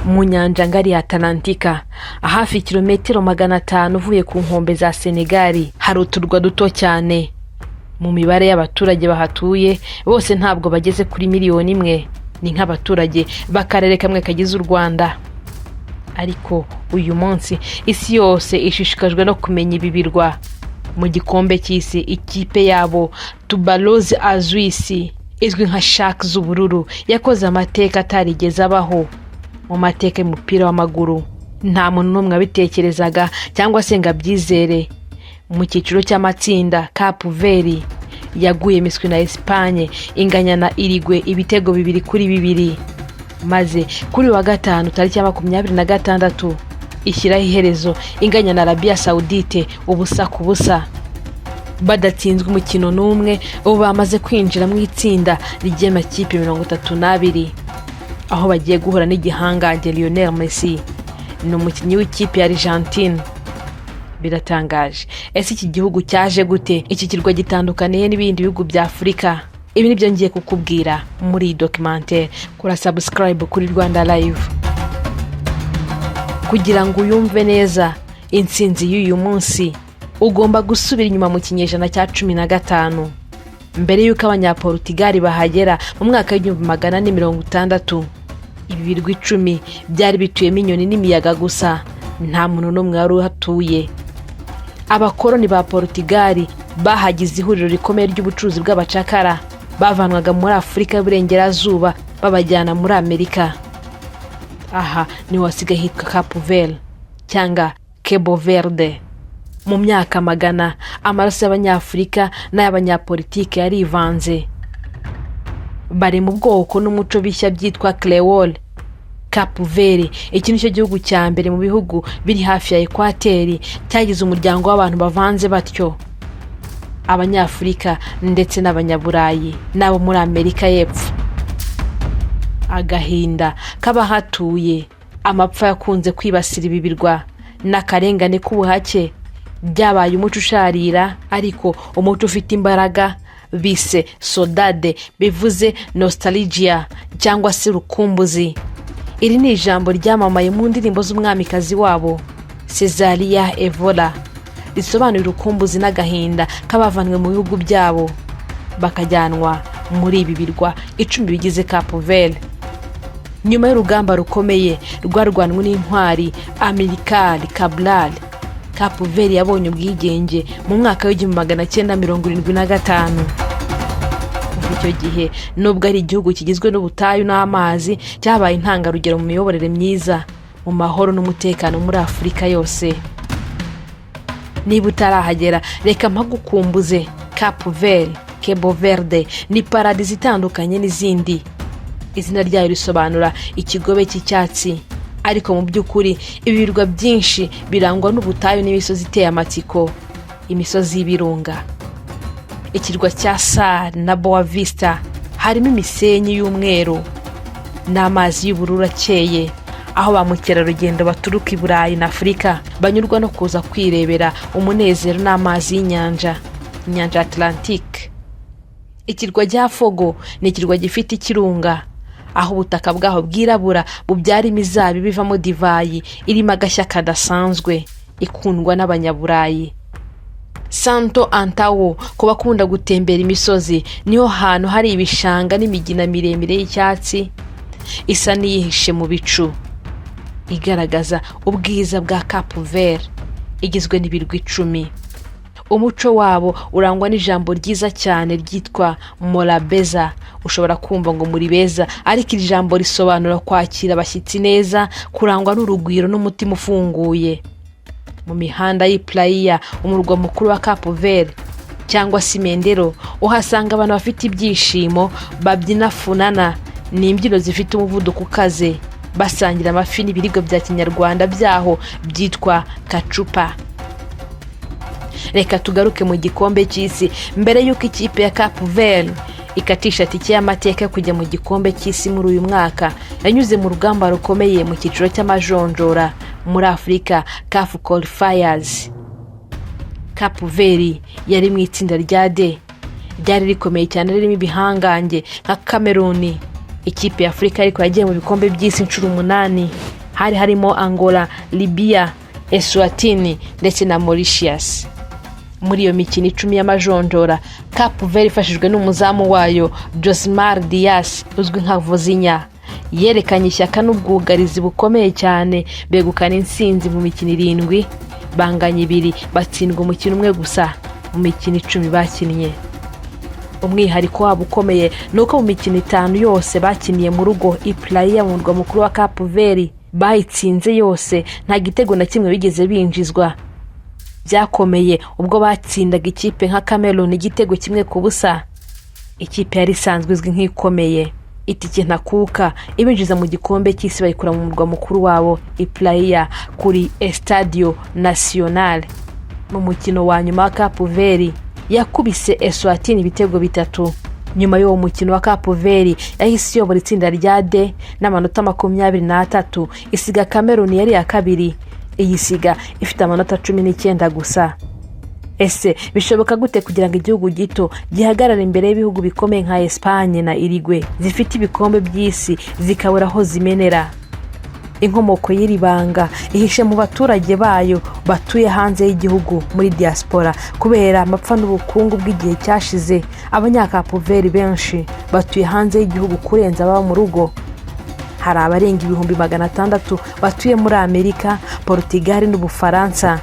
mu nyanja ngari ya Atlantika, hafi kilometero 500 uvuye ku nkombe za Senegal. Hari uturwa duto cyane. Mu mibare y'abaturage bahatuye bose ntabwo bageze kuri miliyoni imwe. Ni nk'abaturage b'akarere kamwe kagize u Rwanda. Ariko uyu munsi isi yose ishishikajwe no kumenya ibibirwa. Mu gikombe cy'isi ikipe yabo Toulouse Azuisi izwi nka Sharks z'ubururu yakoze amateka atarigeze abaho mu mateka y'umupira w'amaguru. Nta muntu n'umwe abitekerezaga cyangwa se ngo abyizere. Mu cyiciro cy'amatsinda Cape Verde yaguye miswi na Espagne inganya na Uruguay ibitego 2-2. Maze kuri wa gatanu tariki ya 26 ishyiraho iherezo inganya na Arabia Saudite ubusa ku busa. Badatsinzwe umukino n'umwe, ubu bamaze kwinjira mu itsinda ry'amakipe 32 aho bagiye guhura n'igihangange Lionel Messi. Ni umukinnyi w'ikipe ya Argentine. Biratangaje. Ese iki gihugu cyaje gute? Iki kirwa gitandukaniye n'ibindi bihugu bya Afurika? Ibi nibyo ngiye kukubwira muri documentaire. Kora subscribe kuri Rwanda Live kugira ngo uyumve neza intsinzi y'uyu munsi. Ugomba gusubira inyuma mu kinyejana cya 15 mbere y'uko abanyaportugal bahagera mu mwaka w'1460. Ibi birwa 10 byari bituyemo inyoni n'imiyaga gusa, nta muntu n'umwe wari uhatuye. Abakoloni ba Portugal bahagize ihuriro rikomeye ry'ubucuruzi bw'abacakara bavanwaga muri Afurika y'Uburengerazuba babajyana muri Amerika. Aha ni wasigaye hitwa Cape Verde cyangwa Cabo Verde. Mu myaka magana amaraso y'abanyafurika n'abanyapolitike yarivanze. Bari mu bwoko n'umuco bishya byitwa Creole. Cape Verde iki nicyo gihugu cya mbere mu bihugu biri hafi ya Equateur cyagize umuryango w'abantu bavanze batyo, abanyafurika ndetse n'abanyaburayi nabo muri Amerika y'Epfo. Agahinda kabahatuye, amapfa yakunze kwibasira ibibirwa n'akarengane k'ubuhake byabaye umuco usharira, ariko umuco ufite imbaraga bise saudade, bivuze nostalgia cyangwa se rukumbuzi. Iri ni ijambo ryamamaye mu ndirimbo z'umwamikazi wabo Cesaria Evora, risobanura urukumbuzi n'agahinda kabavanwe mu bihugu byabo bakajyanwa muri ibi birwa 10 bigize Cape Verde. Nyuma y'urugamba rukomeye rwarwanwe n'intwari Amilcar Cabral, Cape Verde yabonye ubwigenge mu mwaka w'1975. Icyo gihe nubwo ari igihugu kigizwe n'ubutayu n'amazi, cyabaye intangarugero mu miyoborere myiza, mu mahoro n'umutekano muri Afurika yose. Niba utarahagera reka mpagukumbuze. Cape Verde, Cabo Verde ni paradise itandukanye n'izindi. Izina ryayo risobanura ikigobe cy'icyatsi, ariko mu by'ukuri ibirwa byinshi birangwa n'ubutayu n'imisozi iteye amatsiko, imisozi y'ibirunga. Ikirwa cya Sal na Boa Vista harimo imisenyi y'umweru n'amazi y'ubururu akeye, aho ba mukerarugendo baturuka i Burayi na Afurika banyurwa no kuza kwirebera umunezero n'amazi y'inyanja, inyanja Atlantique. Ikirwa cya Fogo ni ikirwa gifite ikirunga, aho ubutaka bwaho bwirabura bubyara imizabibu bivamo divayi irimo agashya kadasanzwe ikundwa n'abanyaburayi. Santo Antão ku bakunda gutembera imisozi, niho hantu hari ibishanga n'imigina miremire y'icyatsi isa niyihishe mu bicu, igaragaza ubwiza bwa Cape Verde igizwe n'ibirwa 10. Umuco wabo urangwa n'ijambo ryiza cyane ryitwa Morabeza. Ushobora kumva ngo muri beza, ariko iri jambo risobanura kwakira abashyitsi neza, kurangwa n'urugwiro n'umutima ufunguye. Mu mihanda y'Praia, umurwa mukuru wa Cape Verde cyangwa Simendero, uhasanga abantu bafite ibyishimo, babyina funana n'imbyino zifite umuvuduko ukaze, basangira amafi n'ibiribwa bya kinyarwanda byaho byitwa kacupa. Reka tugaruke mu gikombe cy'isi. Mbere y'uko ikipe ya Cape Verde ikatisha tike y'amateka yo kujya mu gikombe cy'isi muri uyu mwaka, yanyuze mu rugamba rukomeye mu cyiciro cy'amajonjora muri Afurika, CAF Qualifiers. Cape Verde yari mu itsinda rya D, ryari rikomeye cyane ririmo ibihangange nka Cameroon. Ikipe ya Afurika ariko yagiye mu bikombe by'isi 8 hari harimo Angola, Libya, Eswatini ndetse na Mauritius. Muri iyo mikino 10 y'amajonjora, Cape Verde ifashijwe n'umuzamu wayo Josimar Dias uzwi nka Vozinha yerekanye ishyaka n'ubwugarizi bukomeye cyane, begukana intsinzi mu mikino 7, banganya 2, batsindwa umukino umwe gusa mu mikino 10 bakinnye. Umwihariko wabo ukomeye nuko mu mikino 5 yose bakiniye mu rugo Praia mu murwa mukuru wa Cape Verde bayitsinze yose, nta gitego na kimwe bigeze binjizwa. Byakomeye ubwo batsindaga ikipe nka Cameroon igitego 1-0. Ikipe yari isanzwe izwi nk'ikomeye, itike ntakuka ibinjiza mu gikombe cy'isi bayikura mu murwa mukuru wabo Praia kuri Estadio Nacional. Mu mukino wa nyuma wa Cape Verde yakubise Eswatini ibitego 3. Nyuma y'uwo mukino wa Cape Verde yahise iyobora itsinda rya D n'amanota 23, isiga Cameroon yari ya kabiri, iyisiga ifite amanota 19 gusa. Ese bishoboka gute kugira ngo igihugu gito gihagarara imbere y'ibihugu bikomeye nka Espagne na Uruguay zifite ibikombe by'isi zikabura aho zimenera? Inkomoko y'iri banga ihishe mu baturage bayo batuye hanze y'igihugu muri diaspora, kubera amapfa n'ubukungu bw'igihe cyashize. Abanyakapu Verde benshi batuye hanze y'igihugu kurenza ababa mu rugo. Hari abarenga 600,000 batuye muri Amerika, Portugal n'Ubufaransa.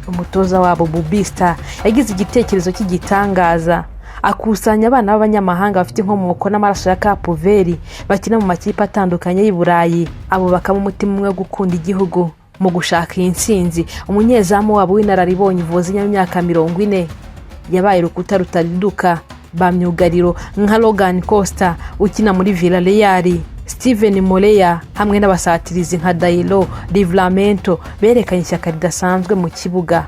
Umutoza wabo Bubista yagize igitekerezo cy'igitangaza, akusanya abana b'abanyamahanga bafite inkomoko n'amaraso ya Cape Verde bakina mu makipe atandukanye y'i Burayi, abo bakaba umutima umwe gukunda igihugu. Mu gushaka iyi ntsinzi, umunyezamu wabo w'inararibonye Vozinha y'imyaka 40 yabaye urukuta rutariduka. Bamyugariro nka Logan Costa ukina muri Villarreal, Steven Moreira hamwe n'abasatirizi nka Dailo Livramento berekanye ishyaka ridasanzwe mu kibuga.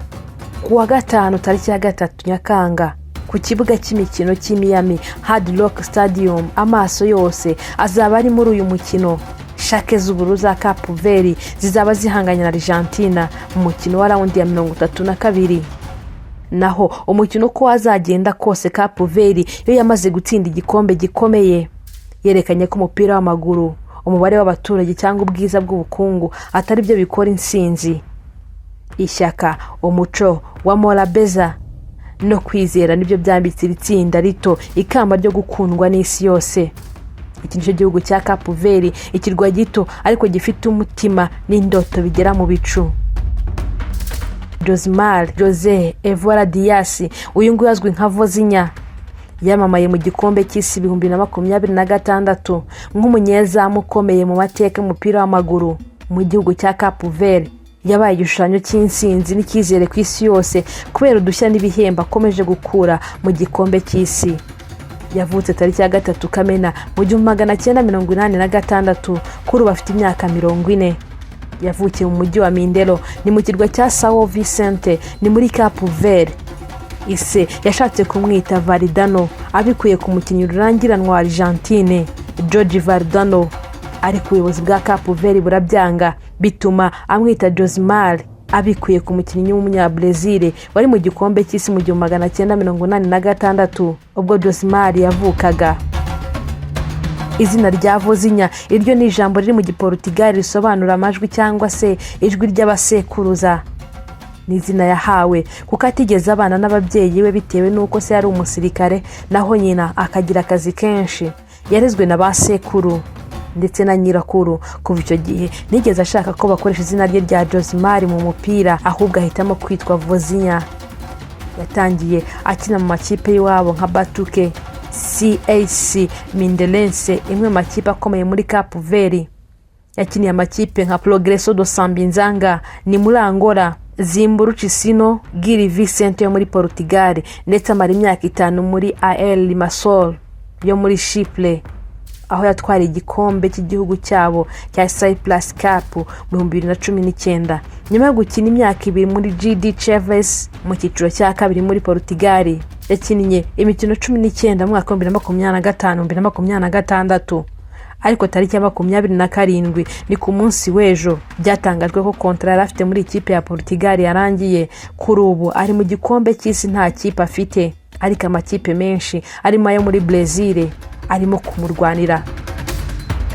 Kuwa gatanu tariki ya 3 Nyakanga ku kibuga cy'imikino cy'i Miami Hard Rock Stadium, amaso yose azaba ari muri uyu mukino. Shake z'ubururu za Cape Verde zizaba zihanganye na Argentina mu mukino wa round ya 32. Naho umukino ko wazagenda kose, Cape Verde yo yamaze gutsinda igikombe gikomeye. Yerekanye ko umupira w'amaguru, umubare w'abaturage cyangwa ubwiza bw'ubukungu atari byo bikora intsinzi. Ishyaka, umuco wa morabeza no kwizera nibyo byambitse itsinda rito ikamba ryo gukundwa n'isi yose. Iki nicyo gihugu cya Cape Verde, ikirwa gito ariko gifite umutima n'indoto bigera mu bicu. Josimar José Evora Dias, uyu nguyu azwi nka Vozinha, yamamaye mu gikombe cy'isi 2026 nk'umunyezamu ukomeye mu mateka y'umupira w'amaguru mu gihugu cya Cape Verde. Yabaye igishushanyo cy'insinzi n'icyizere ku isi yose kubera udushya n'ibihembo akomeje gukura mu gikombe cy'isi. Yavutse tariki ya 3 Kamena mu 1986, kuri ubu afite imyaka 40. Yavukiye mu mujyi wa Mindelo, ni mu kirwa cya São Vicente, ni muri Cape Verde. Ise yashatse kumwita Valdano abikuye ku mukinnyi rurangiranwa wa Argentine Jorge Valdano, ariko ubuyobozi bwa Cape Verde burabyanga, bituma amwita Josimar abikuye ku mukinnyi w'umunyabrazil wari mu gikombe cy'isi mu 1986 ubwo Josimar yavukaga. Izina rya Vozinha iryo ni ijambo riri mu Giportugal risobanura amajwi cyangwa se ijwi ry'abasekuruza. Ni izina yahawe kuko atigeze abana n'ababyeyi we bitewe n'uko se yari umusirikare, naho nyina akagira akazi kenshi. Yarezwe na basekuru ndetse na nyirakuru. Kuva icyo gihe nigeze ashaka ko bakoresha izina rye rya Josimar mu mupira, ahubwo ahitamo kwitwa Vozinha. Yatangiye akina mu makipe y'iwabo nka Batuque, CAC Mindelense, imwe mu makipe akomeye muri Cape Verde. Yakiniye amakipe nka Progresso do Sambinzanga ni muri Angola, Zimburuchisino Giri Vicente yo muri Portugal, ndetse amara imyaka 5 muri AL Limassol yo muri Chipre, aho yatwara igikombe cy'igihugu cyabo cya Cyprus Cup mu 2019. Nyuma yo gukina imyaka 2 muri GD Chaves mu cyiciro cya kabiri muri Portugal, yakinnye imikino 19 mu mwaka wa 2025-2026. Ariko tariki ya 27 ni ku munsi w'ejo byatangajwe ko kontra yari afite muri ikipe ya Portugal yarangiye. Kuri ubu ari mu gikombe cy'isi nta kipe afite, ariko amakipe menshi arimo ayo muri Brazil arimo kumurwanira.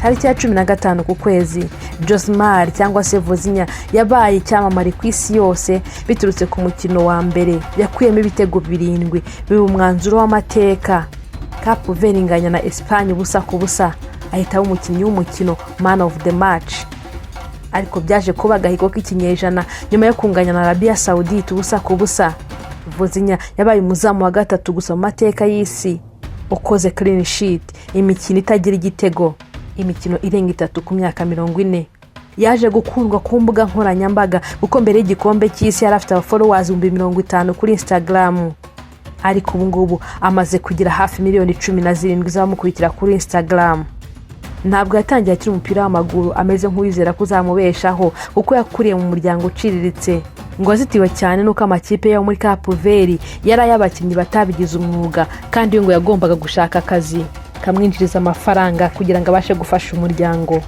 Tariki ya 15 ku kwezi Josimar cyangwa se Vozinha yabaye icyamamare ku isi yose biturutse ku mukino wa mbere yakuyemo ibitego 7 biba umwanzuro w'amateka. Cape Verde inganya na Espagne ubusa ku busa, ahita umukinnyi w'umukino man of the match. Ariko byaje kuba agahigo k'ikinyejana nyuma yo kunganya na Arabia Saudite ubusa ku busa. Vozinha yabaye umuzamu wa gatatu gusa mu mateka y'isi ukoze clean sheet imikino itagira igitego, imikino irenga 3 ku myaka 40. Yaje gukundwa ku mbuga nkoranyambaga kuko mbere y'igikombe cy'isi yari afite followers 50,000 kuri Instagram, ariko ubu ngubu amaze kugira hafi 17,000,000 z'abamukurikira kuri Instagram. Ntabwo yatangiye akiri umupira w'amaguru ameze nk'uwizera kuzamubeshaho kuko yakuriye mu muryango uciriritse, ngo azitiwe cyane nuko amakipe yo muri Cape Verde yari ayabakinnyi batabigize umwuga kandi ngo yagombaga gushaka akazi kamwinjiriza amafaranga kugira ngo abashe gufasha umuryango.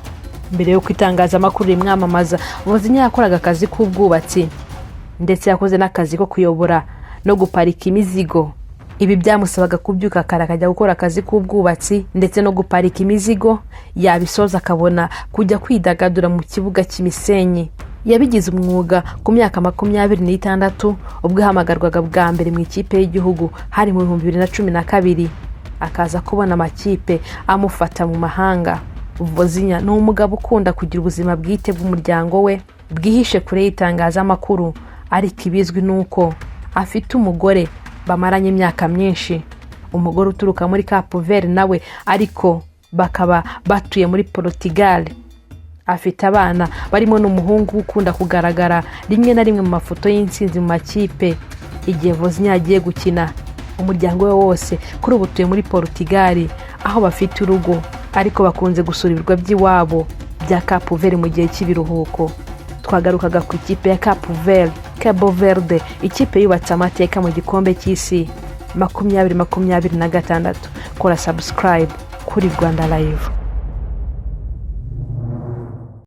Mbere yo kwitangaza amakuru rimwamamaza, Vozinha yakoraga akazi k'ubwubatsi ndetse yakoze n'akazi ko kuyobora no guparika imizigo. Ibi byamusabaga kubyuka kare akajya gukora akazi k'ubwubatsi ndetse no guparika imizigo, yabisoza akabona kujya kwidagadura mu kibuga cy'imisenyi. Yabigize umwuga ku myaka 26 ubwo hamagarwaga bwa mbere mu ikipe y'igihugu hari mu 2012, akaza kubona amakipe amufata mu mahanga. Vozinha ni umugabo ukunda kugira ubuzima bwite bw'umuryango we bwihishe kure y'itangazamakuru, ariko ibizwi nuko afite umugore bamaranye imyaka myinshi, umugore uturuka muri Cape Verde nawe ariko bakaba batuye muri Portugal. Afite abana barimo n'umuhungu ukunda kugaragara rimwe na rimwe mu mafoto y'insinzi mu makipe. Igihe Vozinha agiye gukina, umuryango we wose kuri ubu utuye muri Portugal aho bafite urugo, ariko bakunze gusura ibirwa by'iwabo bya Cape Verde mu gihe cy'ibiruhuko. Twagarukaga ku ikipe ya Cape Verde, ikipe yubatse amateka mu gikombe cy'isi 2026. Kora subscribe kuri Rwanda Live.